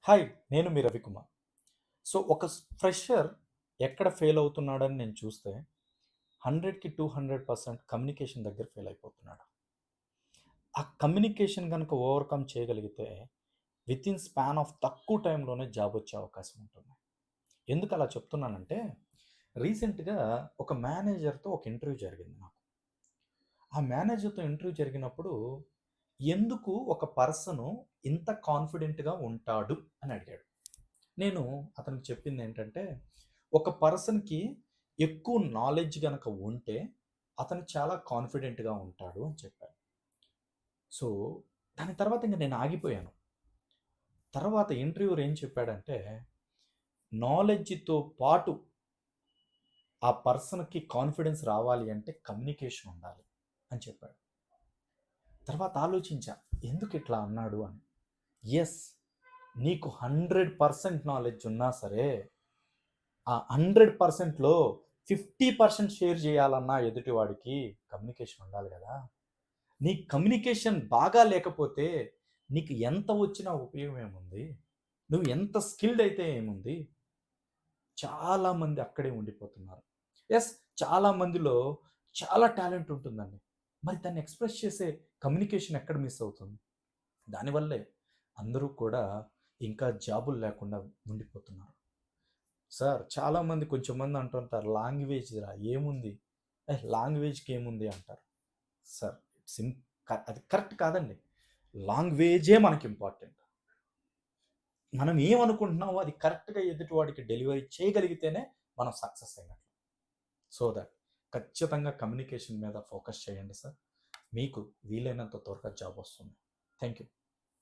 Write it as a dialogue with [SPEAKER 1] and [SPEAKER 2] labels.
[SPEAKER 1] Hi! నేను మీ Ravikumar. So, ఒక fresher ఎక్కడ ఫెయిల్ అవుతున్నాడని నేను చూస్తే 100కి 200% కమ్యూనికేషన్ దగ్గర ఫెయిల్ అయిపోతున్నాడు. ఆ కమ్యూనికేషన్ గనుక ఓవర్‌కమ్ చేయగలిగితే వితిన్ స్పాన్ ఆఫ్ తక్కువ టైంలోనే జాబ్ వచ్చే అవకాశం ఉంటుంది. ఎందుకు అలా చెప్తున్నానంటే రీసెంట్‌గా ఒక మేనేజర్‌తో ఒక ఇంటర్వ్యూ జరిగింది నాకు. ఆ మేనేజర్‌తో ఇంటర్వ్యూ జరిగినప్పుడు ఎందుకు ఒక పర్సను ఇంత కాన్ఫిడెంట్‌గా ఉంటాడు అని అడిగాడు. నేను అతనికి చెప్పిందేంటంటే, ఒక పర్సన్‌కి ఎక్కువ నాలెడ్జ్ గనక ఉంటే, అతను చాలా కాన్ఫిడెంట్‌గా ఉంటాడు అని చెప్పాను. సో, దాని తర్వాత ఇంక నేను ఆగిపోయాను. తర్వాత ఇంటర్వ్యూవర్ ఏం చెప్పాడంటే, నాలెడ్జ్‌తో పాటు ఆ పర్సన్‌కి కాన్ఫిడెన్స్ రావాలి అంటే కమ్యూనికేషన్ ఉండాలి అని చెప్పాడు. తర్వాత ఆలోచించా, ఎందుకిట్లా అన్నాడు అని. యెస్, నీకు 100% నాలెడ్జ్ ఉన్నా సరే ఆ 100%లో 50% షేర్ చేయాలన్నా ఎదుటివాడికి కమ్యూనికేషన్ ఉండాలి గదా! నీ కమ్యూనికేషన్ బాగా లేకపోతే నీకు ఎంత వచ్చినా ఉపయోగం ఏముంది? నువ్వు ఎంత స్కిల్డ్ అయితే ఏముంది? చాలామంది అక్కడే ఉండిపోతున్నారు. యెస్, చాలా మందిలో చాలా టాలెంట్ ఉంటుందండి. మరి దాన్ని ఎక్స్‌ప్రెస్ చేసే కమ్యూనికేషన్ ఎక్కడ మిస్ అవుతుంది? దానివల్లే అందరూ కూడా ఇంకా జాబులు లేకుండా ఉండిపోతున్నారు. సార్ చాలామంది కొంచెం మంది అంటుంటారు లాంగ్వేజ్ రా ఏముంది? లాంగ్వేజ్‌కి ఏముంది అంటారు. సార్ సిం అది కరెక్ట్ కాదండి. లాంగ్వేజే మనకి ఇంపార్టెంట్. మనం ఏమనుకుంటున్నామో అది కరెక్ట్‌గా ఎదుటి వాడికి డెలివరీ చేయగలిగితేనే మనం సక్సెస్ అయినట్లు. సో దట్ ఖచ్చితంగా కమ్యూనికేషన్ మీద ఫోకస్ చేయండి సార్. మీకు వీలైనంత త్వరగా జాబ్ వస్తుంది. Thank you.